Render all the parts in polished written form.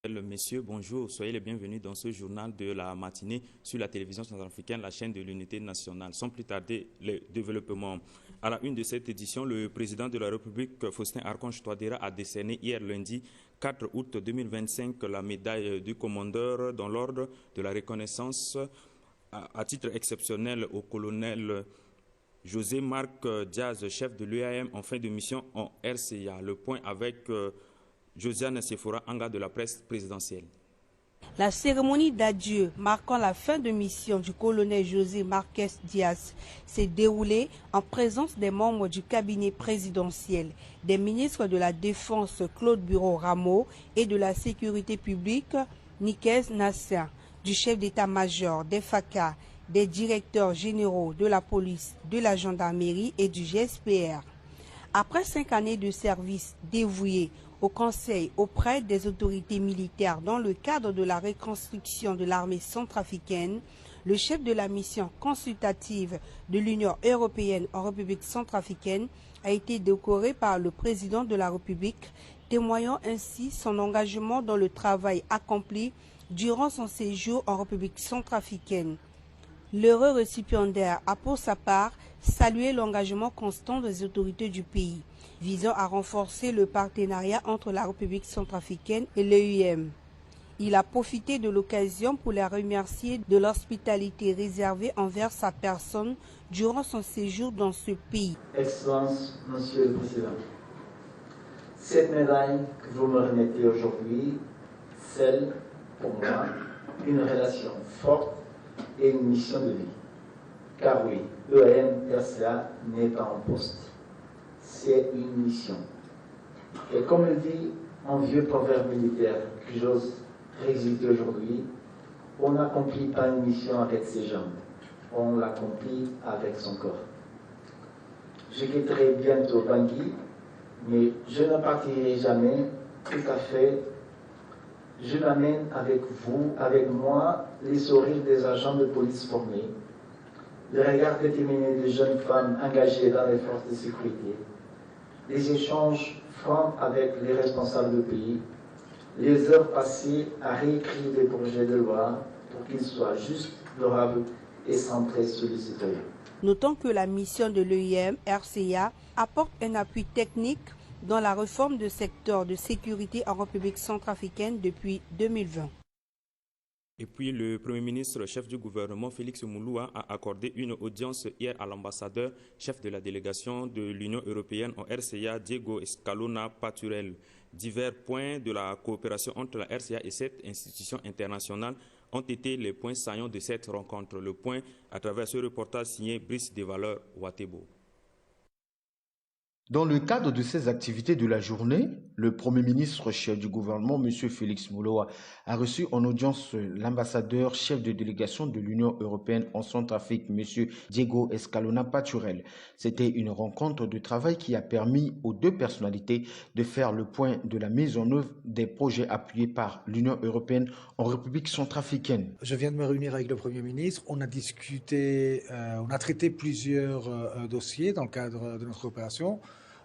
Messieurs, bonjour, soyez les bienvenus dans ce journal de la matinée sur la télévision centrafricaine, la chaîne de l'unité nationale. Sans plus tarder, les développements. À la une de cette édition, le président de la République, Faustin Archange Touadéra, a décerné hier lundi 4 août 2025 la médaille du commandeur dans l'ordre de la reconnaissance à titre exceptionnel au colonel José Marc Diaz, chef de l'UAM en fin de mission en RCA. Le point avec Josiane Sephora Anga de la presse présidentielle. La cérémonie d'adieu marquant la fin de mission du colonel José Marquez Diaz s'est déroulée en présence des membres du cabinet présidentiel, des ministres de la Défense Claude Bureau-Rameau et de la Sécurité publique Nikez Nasser, du chef d'état-major des FACA, des directeurs généraux de la police, de la gendarmerie et du GSPR. Après 5 années de service dévoués au Conseil auprès des autorités militaires dans le cadre de la reconstruction de l'armée centrafricaine, le chef de la mission consultative de l'Union européenne en République centrafricaine a été décoré par le président de la République, témoignant ainsi son engagement dans le travail accompli durant son séjour en République centrafricaine. L'heureux récipiendaire a pour sa part salué l'engagement constant des autorités du pays, visant à renforcer le partenariat entre la République centrafricaine et l'EUM. Il a profité de l'occasion pour les remercier de l'hospitalité réservée envers sa personne durant son séjour dans ce pays. Excellence, Monsieur le Président, cette médaille que vous me remettez aujourd'hui scelle pour moi une relation forte et une mission de vie. Car oui, EAM-RCA n'est pas un poste, c'est une mission. Et comme le dit un vieux proverbe militaire que j'ose réexulter aujourd'hui, on n'accomplit pas une mission avec ses jambes, on l'accomplit avec son corps. Je quitterai bientôt Bangui, mais je ne partirai jamais tout à fait. Je m'amène avec vous, avec moi, les sourires des agents de police formés, le regard déterminé des jeunes femmes engagées dans les forces de sécurité, les échanges francs avec les responsables du pays, les heures passées à réécrire des projets de loi pour qu'ils soient justes, durables et centrés sur les citoyens. Notons que la mission de l'EUM RCA apporte un appui technique dans la réforme du secteur de sécurité en République centrafricaine depuis 2020. Et puis le Premier ministre, chef du gouvernement, Félix Mouloua, a accordé une audience hier à l'ambassadeur, chef de la délégation de l'Union européenne au RCA, Diego Escalona Paturel. Divers points de la coopération entre la RCA et cette institution internationale ont été les points saillants de cette rencontre. Le point à travers ce reportage signé Brice Desvaleurs Ouattebo. Dans le cadre de ces activités de la journée, le Premier ministre chef du gouvernement, M. Félix Mouloua, a reçu en audience l'ambassadeur chef de délégation de l'Union européenne en Centrafrique, M. Diego Escalona Paturel. C'était une rencontre de travail qui a permis aux deux personnalités de faire le point de la mise en œuvre des projets appuyés par l'Union européenne en République centrafricaine. Je viens de me réunir avec le Premier ministre. On a discuté, on a traité plusieurs dossiers dans le cadre de notre opération,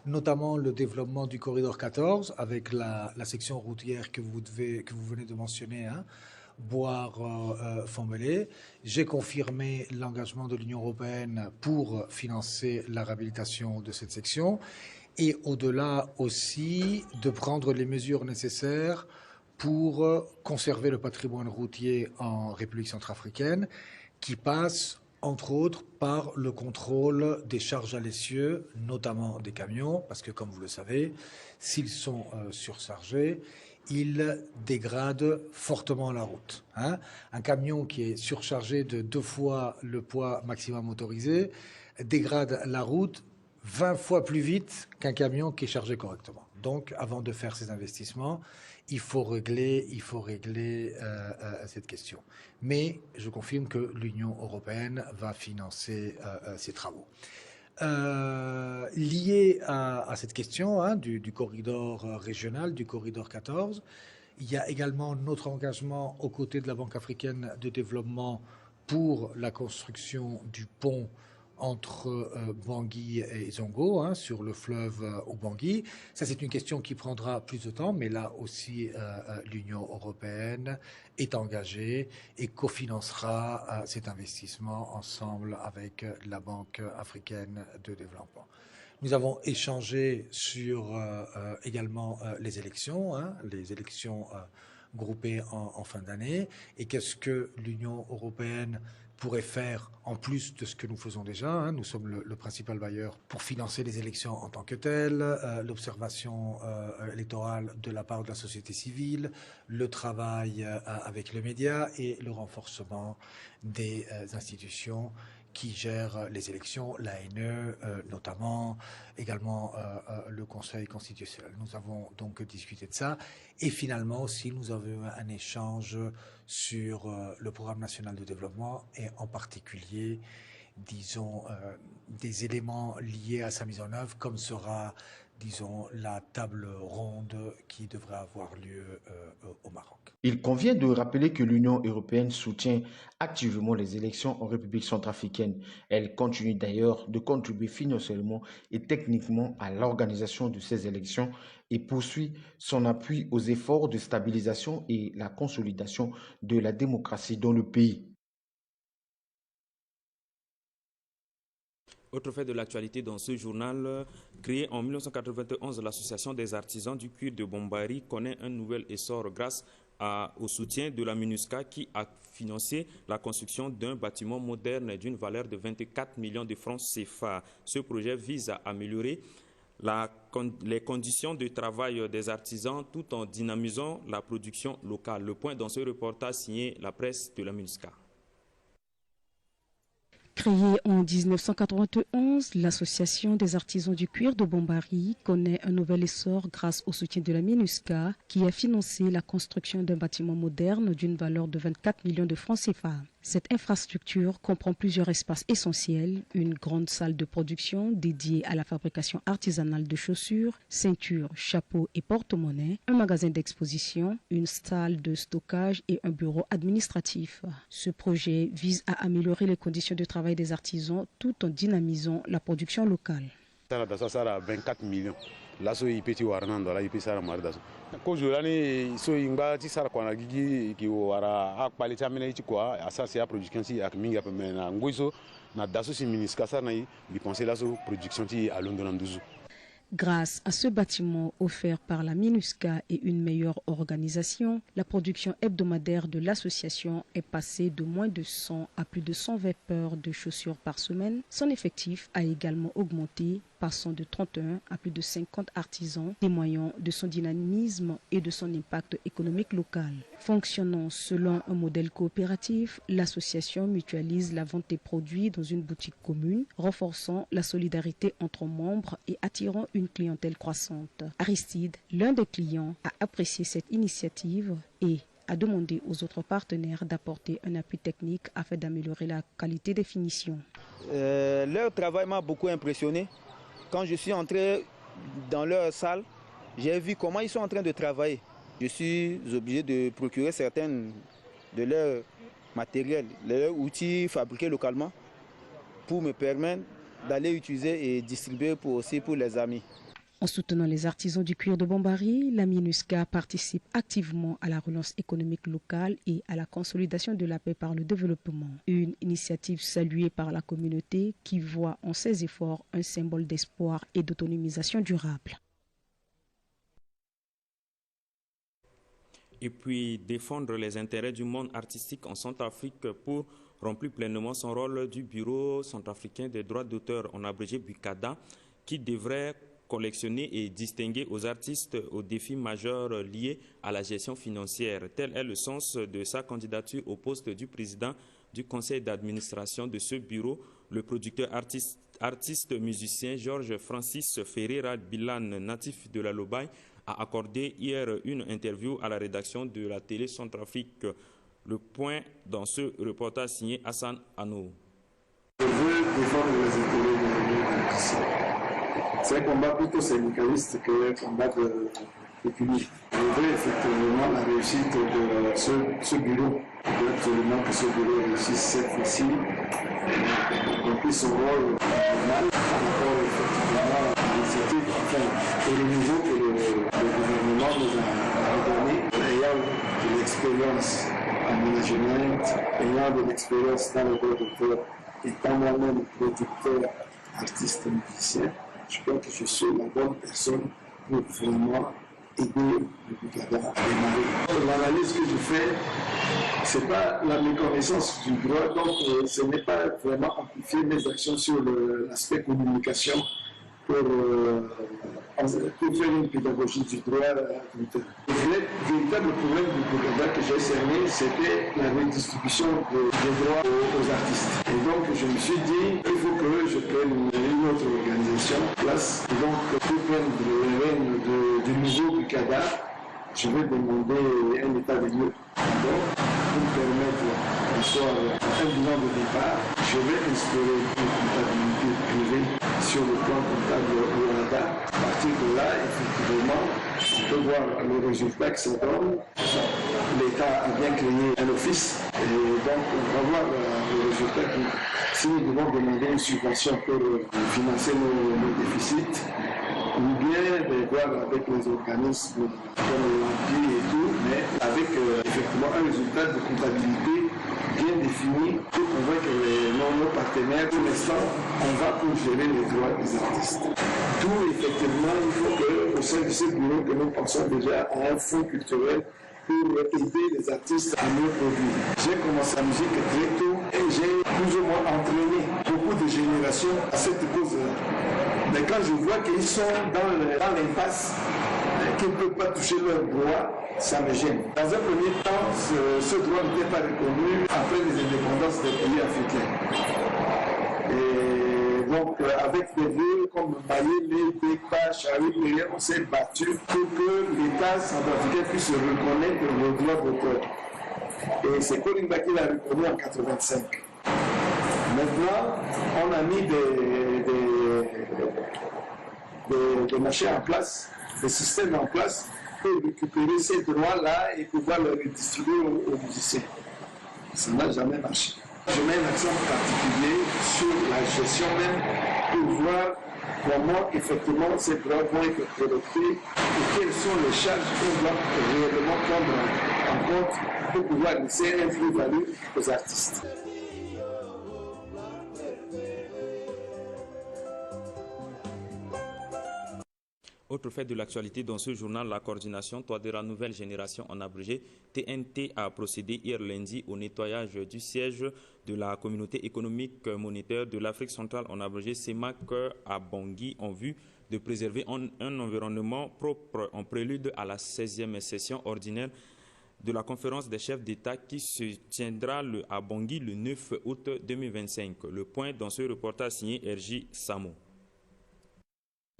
notamment le développement du corridor 14 avec la section routière que vous venez de mentionner, hein, Boire-Fombelé. J'ai confirmé l'engagement de l'Union européenne pour financer la réhabilitation de cette section et au-delà aussi de prendre les mesures nécessaires pour conserver le patrimoine routier en République centrafricaine qui passe entre autres par le contrôle des charges à l'essieu, notamment des camions, parce que comme vous le savez, s'ils sont surchargés, ils dégradent fortement la route. Hein. Un camion qui est surchargé de 2 fois le poids maximum autorisé dégrade la route 20 fois plus vite qu'un camion qui est chargé correctement. Donc, avant de faire ces investissements, il faut régler cette question. Mais je confirme que l'Union européenne va financer ces travaux. Lié à cette question hein, du corridor régional, du corridor 14, il y a également notre engagement aux côtés de la Banque africaine de développement pour la construction du pont entre Bangui et Zongo, sur le fleuve Ubangui. Ça, c'est une question qui prendra plus de temps, mais là aussi, l'Union européenne est engagée et cofinancera cet investissement ensemble avec la Banque africaine de développement. Nous avons échangé sur également les élections groupées en fin d'année, et qu'est-ce que l'Union européenne pourrait faire en plus de ce que nous faisons déjà. Nous sommes le principal bailleur pour financer les élections en tant que telles, l'observation électorale de la part de la société civile, le travail avec les médias et le renforcement des institutions qui gèrent les élections, l'ANE notamment, également le Conseil constitutionnel. Nous avons donc discuté de ça. Et finalement aussi, nous avons eu un échange sur le programme national de développement et en particulier, disons, des éléments liés à sa mise en œuvre, comme sera, disons, la table ronde qui devrait avoir lieu au Maroc. Il convient de rappeler que l'Union européenne soutient activement les élections en République centrafricaine. Elle continue d'ailleurs de contribuer financièrement et techniquement à l'organisation de ces élections et poursuit son appui aux efforts de stabilisation et la consolidation de la démocratie dans le pays. Autre fait de l'actualité dans ce journal, créée en 1991, l'Association des artisans du cuir de Bombari connaît un nouvel essor grâce au soutien de la MINUSCA qui a financé la construction d'un bâtiment moderne d'une valeur de 24 millions de francs CFA. Ce projet vise à améliorer les conditions de travail des artisans tout en dynamisant la production locale. Le point dans ce reportage signé la presse de la MINUSCA. Créée en 1991, l'Association des artisans du cuir de Bombari connaît un nouvel essor grâce au soutien de la MINUSCA qui a financé la construction d'un bâtiment moderne d'une valeur de 24 millions de francs CFA. Cette infrastructure comprend plusieurs espaces essentiels, une grande salle de production dédiée à la fabrication artisanale de chaussures, ceintures, chapeaux et porte-monnaie, un magasin d'exposition, une salle de stockage et un bureau administratif. Ce projet vise à améliorer les conditions de travail des artisans tout en dynamisant la production locale. 24 millions. Lasso ipeti warnando la ipi sara mardaso ko jolani so ingba ti sara kwana gigi ki wara akpali tamina ichi kwa asasi ya production si ak minga pemena ngoiso na daso si MINUSCA sara na bi penser la so production ti à Londres nduzu. Grâce à ce bâtiment offert par la MINUSCA et une meilleure organisation, la production hebdomadaire de l'association est passée de moins de 100 à plus de 120 paires de chaussures par semaine. Son effectif a également augmenté, passant de 31 à plus de 50 artisans, témoignant de son dynamisme et de son impact économique local. Fonctionnant selon un modèle coopératif, l'association mutualise la vente des produits dans une boutique commune, renforçant la solidarité entre membres et attirant une clientèle croissante. Aristide, l'un des clients, a apprécié cette initiative et a demandé aux autres partenaires d'apporter un appui technique afin d'améliorer la qualité des finitions. Leur travail m'a beaucoup impressionné. Quand je suis entré dans leur salle, j'ai vu comment ils sont en train de travailler. Je suis obligé de procurer certains de leurs matériels, leurs outils fabriqués localement pour me permettre d'aller utiliser et distribuer aussi pour les amis. En soutenant les artisans du cuir de Bombari, la MINUSCA participe activement à la relance économique locale et à la consolidation de la paix par le développement. Une initiative saluée par la communauté qui voit en ces efforts un symbole d'espoir et d'autonomisation durable. Et puis défendre les intérêts du monde artistique en Centrafrique pour remplir pleinement son rôle du Bureau centrafricain des droits d'auteur, en abrégé BUCADA, qui devrait collectionner et distinguer aux artistes aux défis majeurs liés à la gestion financière. Tel est le sens de sa candidature au poste du président du conseil d'administration de ce bureau. Le producteur artiste musicien Georges Francis Ferreira Bilan, natif de la Lobaye, a accordé hier une interview à la rédaction de la télé Centrafrique. Le point dans ce reportage signé Hassan Ano. Je veux défendre les intérêts des musiciens. C'est un combat plutôt syndicaliste qu'un combat pécuniaire. Je veux effectivement la réussite de ce bureau. Je veux absolument que ce bureau réussisse cette fois-ci, remplisse son rôle normal par rapport effectivement à l'initiative, enfin, au niveau que le gouvernement nous a donné, ayant de l'expérience en management, ayant de l'expérience dans le droit d'auteur, étant moi-même producteur, artiste et musicien, je crois que je suis la bonne personne pour vraiment aider le Bukada à démarrer. L'analyse que je fais, ce n'est pas la méconnaissance du droit, donc ce n'est pas vraiment amplifier mes actions sur l'aspect communication pour faire une pédagogie du droit. Le véritable problème du Bukada que j'ai cerné, c'était la redistribution des droits aux artistes. Et donc je me suis dit, il faut que je prenne une autre organisation en place. Et donc pour prendre les rênes du nouveau Bukada, je vais demander un état des lieux. Donc, pour me permettre de soit un bilan de départ, je vais instaurer une comptabilité privée sur le plan comptable Rwanda. À partir de là, effectivement, on peut voir le résultat que ça donne. L'État a bien créé un office et donc on va voir le résultat si nous devons demander une subvention pour financer nos déficits ou bien de voir avec les organismes comme l'ANPI et tout, mais avec effectivement un résultat de comptabilité bien défini pour convaincre nos partenaires. Pour l'instant, on va pour gérer les droits des artistes. D'où effectivement, il faut qu'au sein de ce bureau que nous pensons déjà à un fonds culturel pour aider les artistes à mieux produire. J'ai commencé la musique très tôt et j'ai plus ou moins entraîné beaucoup de générations à cette cause-là. Mais quand je vois qu'ils sont dans l'impasse, qu'ils ne peuvent pas toucher leurs droits, ça me gêne. Dans un premier temps, ce droit n'était pas reconnu après les indépendances des pays africains. Et donc, avec des villes comme Mayele, Bekpa, Chari, on s'est battu pour que l'État centrafricain puisse reconnaître le droit d'auteur. Et c'est Kolimba qui l'a reconnu en 1985. Maintenant, on a mis des machins en place, des systèmes en place pour récupérer ces droits-là et pouvoir les redistribuer aux musiciens. Ça n'a jamais marché. Je mets un accent particulier sur la gestion même pour voir comment effectivement ces droits vont être collectés et quelles sont les charges qu'on doit réellement prendre en compte pour pouvoir laisser un plus-value aux artistes. Autre fait de l'actualité dans ce journal, la coordination Touadéra Nouvelle Génération en abrégé TNT a procédé hier lundi au nettoyage du siège de la communauté économique monétaire de l'Afrique centrale en abrégé CEMAC à Bangui en vue de préserver un environnement propre en prélude à la 16e session ordinaire de la conférence des chefs d'État qui se tiendra à Bangui le 9 août 2025. Le point dans ce reportage signé RJ Samo.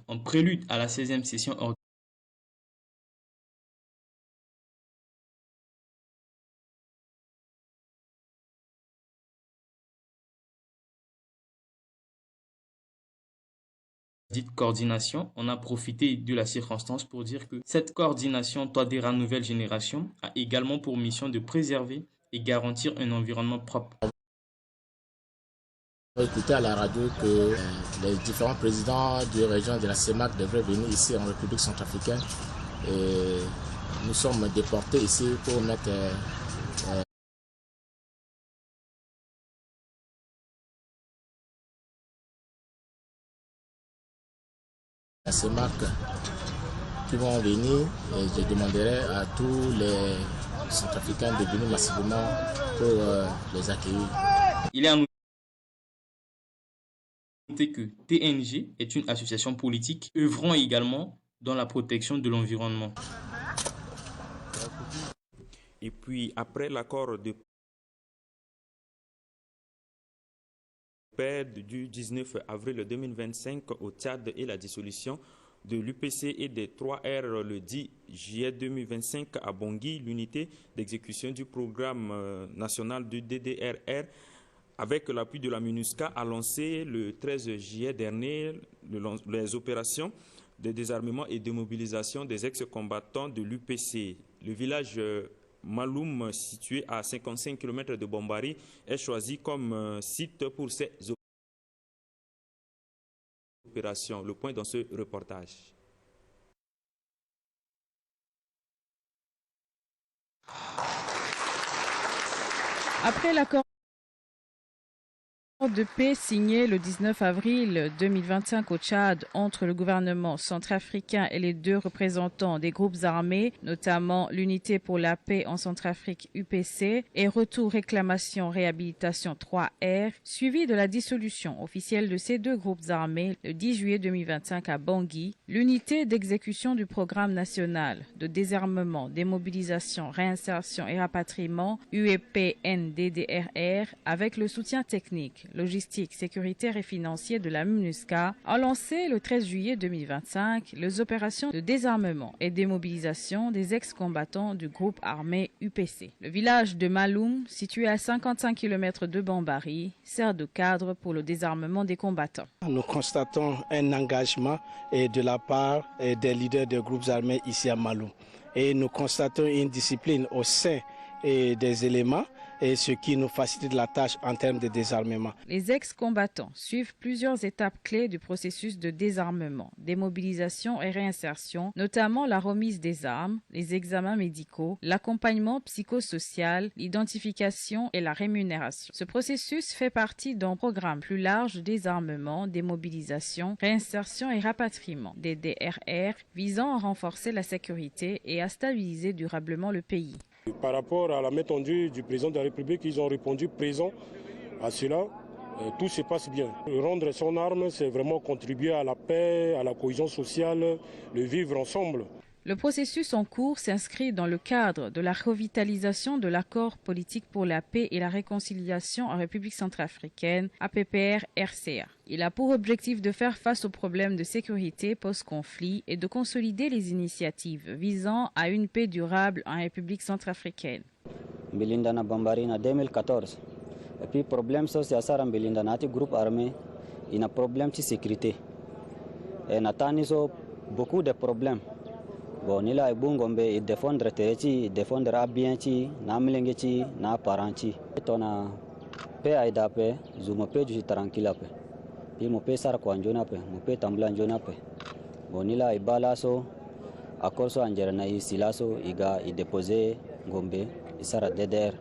En prélude à la 16e session ordinaire dite coordination, on a profité de la circonstance pour dire que cette coordination Touadéra Nouvelle Génération a également pour mission de préserver et garantir un environnement propre. Écouter à la radio que les différents présidents de région de la CEMAC devraient venir ici en République centrafricaine et nous sommes déportés ici pour mettre la CEMAC qui vont venir et je demanderai à tous les centrafricains de venir massivement pour les accueillir. Il est à noter que TNG est une association politique œuvrant également dans la protection de l'environnement. Et puis, après l'accord de paix du 19 avril 2025 au Tchad et la dissolution de l'UPC et des 3R le 10 juillet 2025 à Bangui, l'unité d'exécution du programme national du DDRR avec l'appui de la MINUSCA, a lancé le 13 juillet dernier les opérations de désarmement et de mobilisation des ex-combattants de l'UPC. Le village Maloum, situé à 55 km de Bombari, est choisi comme site pour ces opérations. Le point dans ce reportage. Après l'accord de paix signé le 19 avril 2025 au Tchad entre le gouvernement centrafricain et les deux représentants des groupes armés, notamment l'Unité pour la paix en Centrafrique UPC et Retour Réclamation Réhabilitation 3R, suivi de la dissolution officielle de ces deux groupes armés le 10 juillet 2025 à Bangui, l'unité d'exécution du programme national de désarmement, démobilisation, réinsertion et rapatriement UEPNDDRR avec le soutien technique, logistique, sécuritaire et financier de la MINUSCA a lancé le 13 juillet 2025 les opérations de désarmement et démobilisation des ex-combattants du groupe armé UPC. Le village de Maloum, situé à 55 km de Bambari, sert de cadre pour le désarmement des combattants. Nous constatons un engagement de la part des leaders des groupes armés ici à Maloum. Et nous constatons une discipline au sein des éléments, et ce qui nous facilite la tâche en termes de désarmement. Les ex-combattants suivent plusieurs étapes clés du processus de désarmement, démobilisation et réinsertion, notamment la remise des armes, les examens médicaux, l'accompagnement psychosocial, l'identification et la rémunération. Ce processus fait partie d'un programme plus large de désarmement, démobilisation, réinsertion et rapatriement, des DRR, visant à renforcer la sécurité et à stabiliser durablement le pays. Par rapport à la main tendue du président de la République, ils ont répondu présent à cela. Tout se passe bien. Rendre son arme, c'est vraiment contribuer à la paix, à la cohésion sociale, le vivre ensemble. Le processus en cours s'inscrit dans le cadre de la revitalisation de l'accord politique pour la paix et la réconciliation en République centrafricaine, APPR-RCA. Il a pour objectif de faire face aux problèmes de sécurité post-conflit et de consolider les initiatives visant à une paix durable en République centrafricaine. Belinda na Bambari en 2014. Et puis problème social ça Belinda na groupe armé, il y a problème de sécurité. Et nataniso beaucoup de problèmes. Bon, ni la ibungombe i défendre tereti, défendre abienti, na mlengeti, na paranti. Tona pe aida pe, zuma pe ju tranquille pe. Pi mo pe sar ko anjona pe, mo pe tambla anjona pe. Bon, ni la ibala so, akorso anjerna i silaso iga i déposer ngombe, i sara DDR.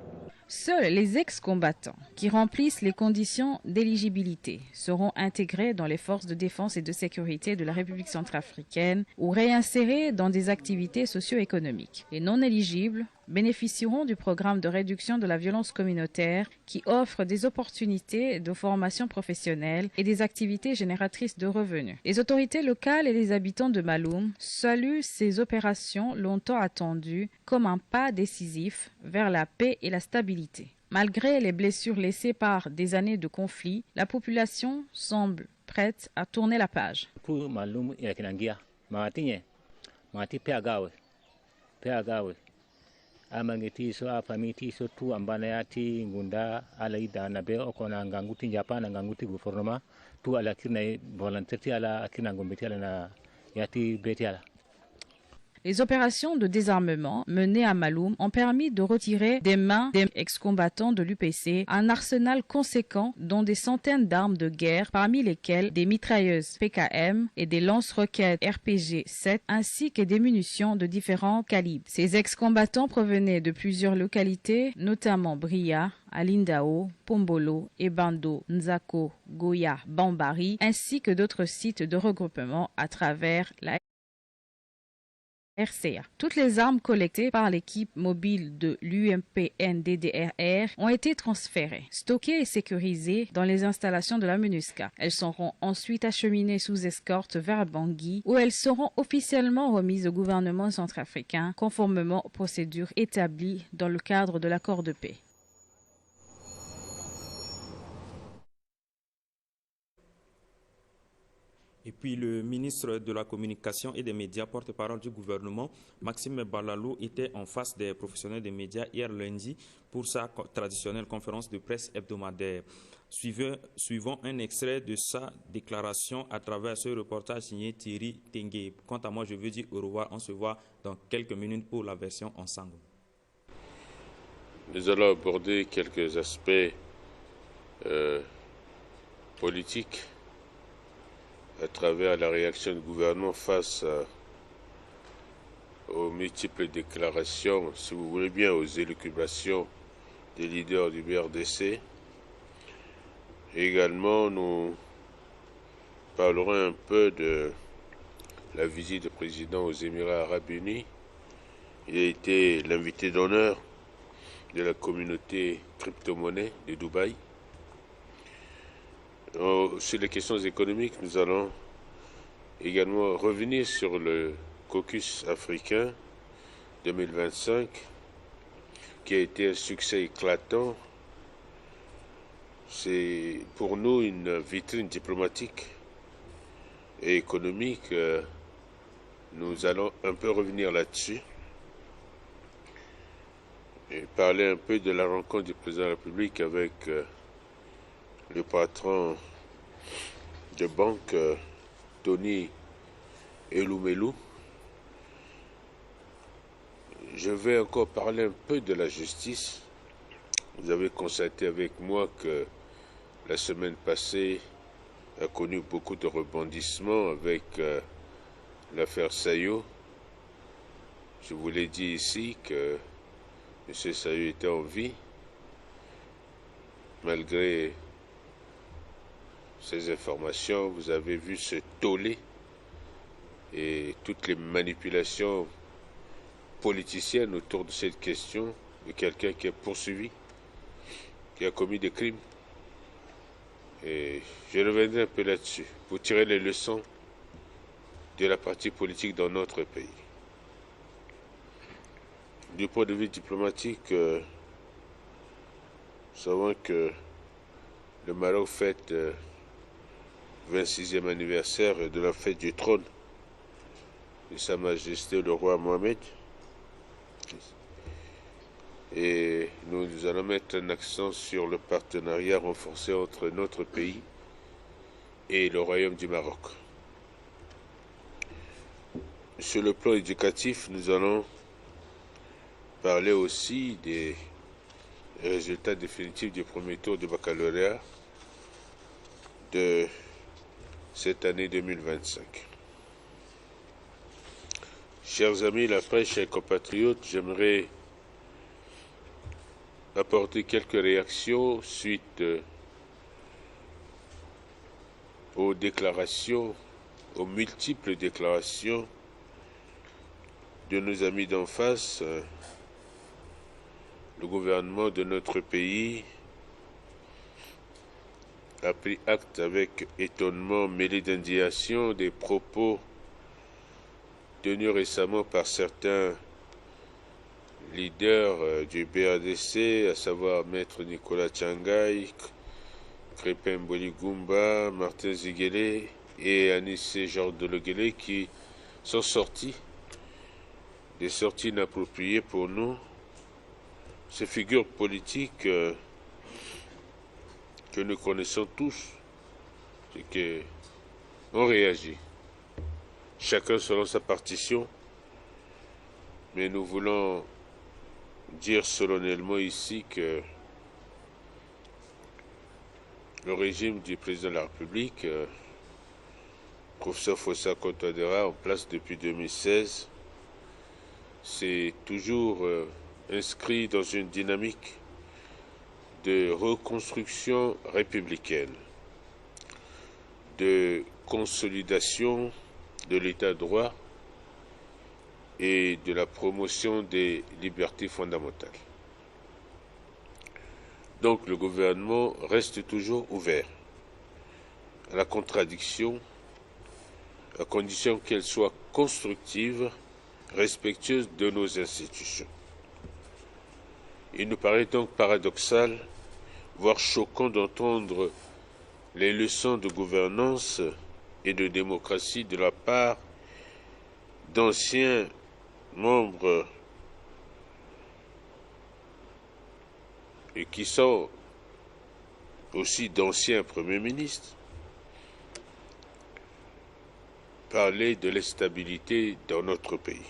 Seuls les ex-combattants qui remplissent les conditions d'éligibilité seront intégrés dans les forces de défense et de sécurité de la République centrafricaine ou réinsérés dans des activités socio-économiques. Les non-éligibles bénéficieront du programme de réduction de la violence communautaire qui offre des opportunités de formation professionnelle et des activités génératrices de revenus. Les autorités locales et les habitants de Maloum saluent ces opérations longtemps attendues comme un pas décisif vers la paix et la stabilité. Malgré les blessures laissées par des années de conflit, la population semble prête à tourner la page. Amangeti so afamiti so tu ambana yati ngunda alaida na be okona nganguti njapa na nganguti gouvernement tu ala kirna volonté ala kirna ngombeti ala na yati beti ala. Les opérations de désarmement menées à Maloum ont permis de retirer des mains des ex-combattants de l'UPC un arsenal conséquent dont des centaines d'armes de guerre, parmi lesquelles des mitrailleuses PKM et des lance-roquettes RPG-7 ainsi que des munitions de différents calibres. Ces ex-combattants provenaient de plusieurs localités, notamment Bria, Alindao, Pombolo, Ebando, Nzako, Goya, Bambari, ainsi que d'autres sites de regroupement à travers la RCA. Toutes les armes collectées par l'équipe mobile de l'UEPNDDRR ont été transférées, stockées et sécurisées dans les installations de la MINUSCA. Elles seront ensuite acheminées sous escorte vers Bangui, où elles seront officiellement remises au gouvernement centrafricain, conformément aux procédures établies dans le cadre de l'accord de paix. Et puis le ministre de la Communication et des Médias, porte-parole du gouvernement, Maxime Balalou, était en face des professionnels des médias hier lundi pour sa traditionnelle conférence de presse hebdomadaire. Suivons un extrait de sa déclaration à travers ce reportage signé Thierry Tengue. Quant à moi, je veux dire au revoir. On se voit dans quelques minutes pour la version ensemble. Nous allons aborder quelques aspects politiques à travers la réaction du gouvernement face aux multiples déclarations, si vous voulez bien, aux élucubrations des leaders du BRDC. Également, nous parlerons un peu de la visite du président aux Émirats arabes unis. Il a été l'invité d'honneur de la communauté crypto-monnaie de Dubaï. Sur les questions économiques, nous allons également revenir sur le caucus africain 2025, qui a été un succès éclatant. C'est pour nous une vitrine diplomatique et économique. Nous allons un peu revenir là-dessus et parler un peu de la rencontre du président de la République avec le patron de banque Tony Elumelu. Je vais encore parler un peu de la justice. Vous avez constaté avec moi que la semaine passée a connu beaucoup de rebondissements avec l'affaire Sayo. Je vous l'ai dit ici que M. Sayo était en vie, malgré ces informations. Vous avez vu ce tollé et toutes les manipulations politiciennes autour de cette question de quelqu'un qui est poursuivi, qui a commis des crimes. Et je reviendrai un peu là-dessus pour tirer les leçons de la partie politique dans notre pays. Du point de vue diplomatique, nous savons que le Maroc fête le 26e anniversaire de la fête du trône de Sa Majesté le roi Mohamed. Et nous allons mettre un accent sur le partenariat renforcé entre notre pays et le Royaume du Maroc. Sur le plan éducatif, nous allons parler aussi des résultats définitifs du premier tour du baccalauréat de cette année 2025. Chers amis, la presse, chers compatriotes, j'aimerais apporter quelques réactions suite aux déclarations, aux multiples déclarations de nos amis d'en face. Le gouvernement de notre pays a pris acte avec étonnement mêlé d'indignation des propos tenus récemment par certains leaders du BRDC, à savoir Maître Nicolas Tchangaï, Crépin Boligumba, Martin Ziguele et Anissé Jordologuele, qui sont sortis, des sorties inappropriées pour nous. Ces figures politiques que nous connaissons tous, et qui ont réagi, chacun selon sa partition, mais nous voulons dire solennellement ici que le régime du président de la République, professeur Fossa Contadera, en place depuis 2016, s'est toujours inscrit dans une dynamique de reconstruction républicaine, de consolidation de l'état de droit et de la promotion des libertés fondamentales. Donc le gouvernement reste toujours ouvert à la contradiction, à condition qu'elle soit constructive, respectueuse de nos institutions. Il nous paraît donc paradoxal, voire choquant d'entendre les leçons de gouvernance et de démocratie de la part d'anciens membres et qui sont aussi d'anciens premiers ministres, parler de l'instabilité dans notre pays.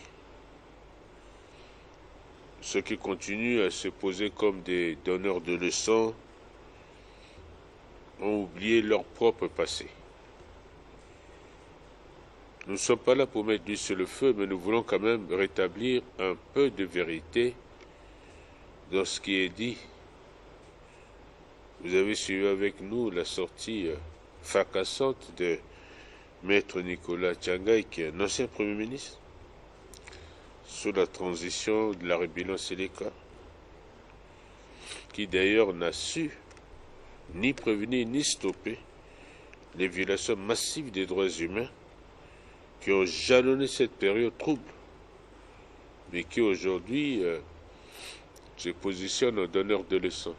Ceux qui continuent à se poser comme des donneurs de leçons ont oublié leur propre passé. Nous ne sommes pas là pour mettre du sur le feu, mais nous voulons quand même rétablir un peu de vérité dans ce qui est dit. Vous avez suivi avec nous la sortie fracassante de Maître Nicolas Tchangaï, qui est un ancien Premier ministre, sous la transition de la rébellion Séléka, qui d'ailleurs n'a su ni prévenir ni stopper les violations massives des droits humains qui ont jalonné cette période trouble, mais qui aujourd'hui se positionnent en donneur de leçons.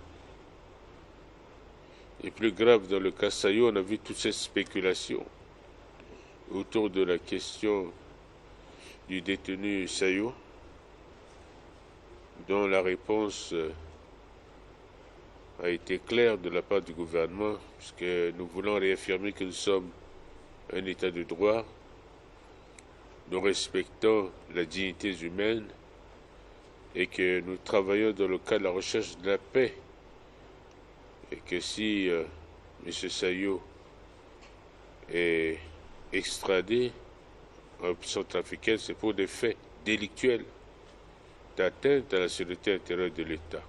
Et plus grave, dans le cas Sayo, on a vu toute cette spéculation autour de la question du détenu Sayo, dont la réponse a été claire de la part du gouvernement, puisque nous voulons réaffirmer que nous sommes un État de droit, nous respectons la dignité humaine et que nous travaillons dans le cadre de la recherche de la paix. Et que si M. Sayo est extradé en Centrafricaine, c'est pour des faits délictuels d'atteinte à la sécurité intérieure de l'État.